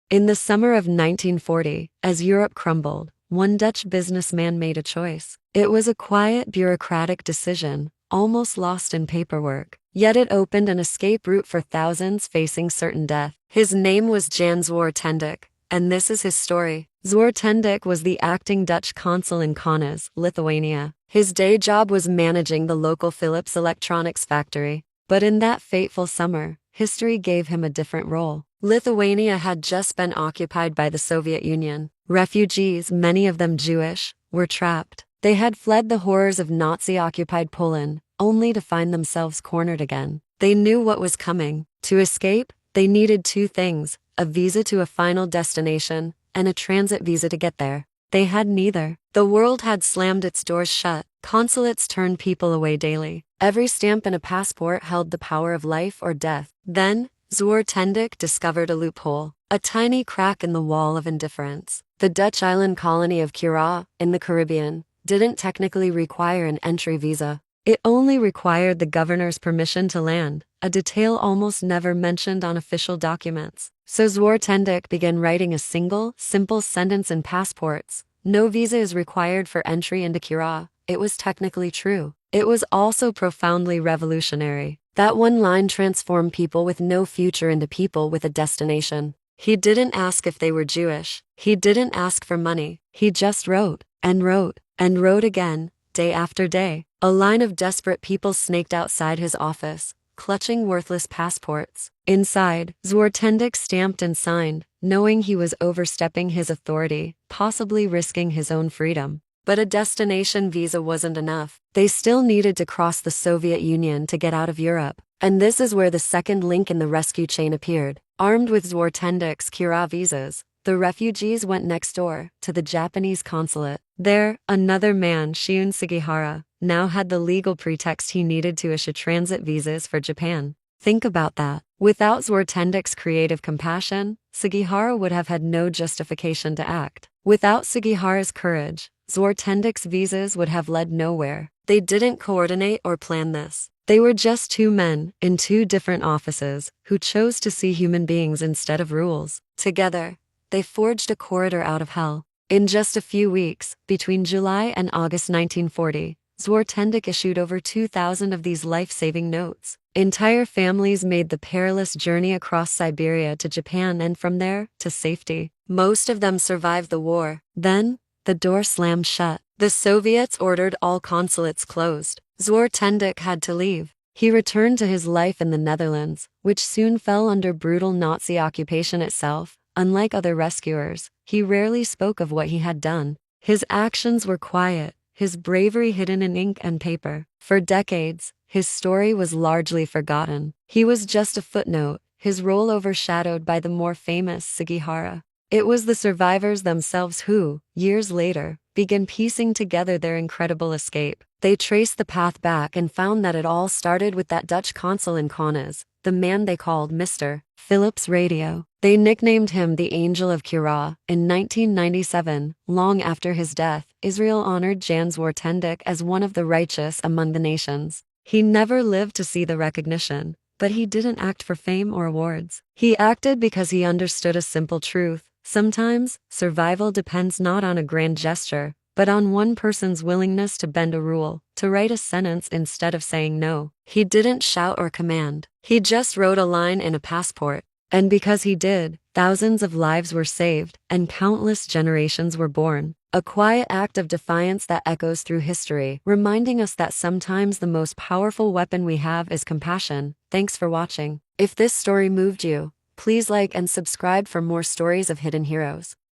In the summer of 1940, as Europe crumbled, one Dutch businessman made a choice. It was a quiet, bureaucratic decision, almost lost in paperwork. Yet it opened an escape route for thousands facing certain death. His name was Jan Zwartendijk, and this is his story. Zwartendijk was the acting Dutch consul in Kaunas, Lithuania. His day job was managing the local Philips electronics factory. But in that fateful summer, history gave him a different role. Lithuania had just been occupied by the Soviet Union. Refugees, many of them Jewish, were trapped. They had fled the horrors of Nazi-occupied Poland, only to find themselves cornered again. They knew what was coming. To escape, they needed two things: a visa to a final destination, and a transit visa to get there. They had neither. The world had slammed its doors shut. Consulates turned people away daily. Every stamp in a passport held the power of life or death. Then, Zwartendijk discovered a loophole, a tiny crack in the wall of indifference. The Dutch island colony of Cura, in the Caribbean, didn't technically require an entry visa. It only required the governor's permission to land, a detail almost never mentioned on official documents. So Zwartendijk began writing a single, simple sentence in passports: "No visa is required for entry into Cura." It was technically true. It was also profoundly revolutionary. That one line transformed people with no future into people with a destination. He didn't ask if they were Jewish. He didn't ask for money. He just wrote, and wrote, and wrote again, day after day. A line of desperate people snaked outside his office, clutching worthless passports. Inside, Zwartendijk stamped and signed, knowing he was overstepping his authority, possibly risking his own freedom. But a destination visa wasn't enough. They still needed to cross the Soviet Union to get out of Europe. And this is where the second link in the rescue chain appeared. Armed with Zwartendijk's Cura visas, the refugees went next door, to the Japanese consulate. There, another man, Shiun Sugihara, now had the legal pretext he needed to issue transit visas for Japan. Think about that. Without Zwartendijk's creative compassion, Sugihara would have had no justification to act. Without Sugihara's courage, Zwartendijk's visas would have led nowhere. They didn't coordinate or plan this. They were just two men, in two different offices, who chose to see human beings instead of rules. Together, they forged a corridor out of hell. In just a few weeks, between July and August 1940, Zwartendijk issued over 2,000 of these life-saving notes. Entire families made the perilous journey across Siberia to Japan and from there, to safety. Most of them survived the war. Then, the door slammed shut. The Soviets ordered all consulates closed. Zwartendijk had to leave. He returned to his life in the Netherlands, which soon fell under brutal Nazi occupation itself. Unlike other rescuers, he rarely spoke of what he had done. His actions were quiet, his bravery hidden in ink and paper. For decades, his story was largely forgotten. He was just a footnote, his role overshadowed by the more famous Sugihara. It was the survivors themselves who, years later, began piecing together their incredible escape. They traced the path back and found that it all started with that Dutch consul in Kaunas, the man they called Mr. Philips Radio. They nicknamed him the Angel of Cura. In 1997, long after his death, Israel honored Jan Zwartendijk as one of the righteous among the nations. He never lived to see the recognition, but he didn't act for fame or awards. He acted because he understood a simple truth. Sometimes, survival depends not on a grand gesture, but on one person's willingness to bend a rule, to write a sentence instead of saying no. He didn't shout or command. He just wrote a line in a passport. And because he did, thousands of lives were saved, and countless generations were born. A quiet act of defiance that echoes through history, reminding us that sometimes the most powerful weapon we have is compassion. Thanks for watching. If this story moved you, please like and subscribe for more stories of hidden heroes.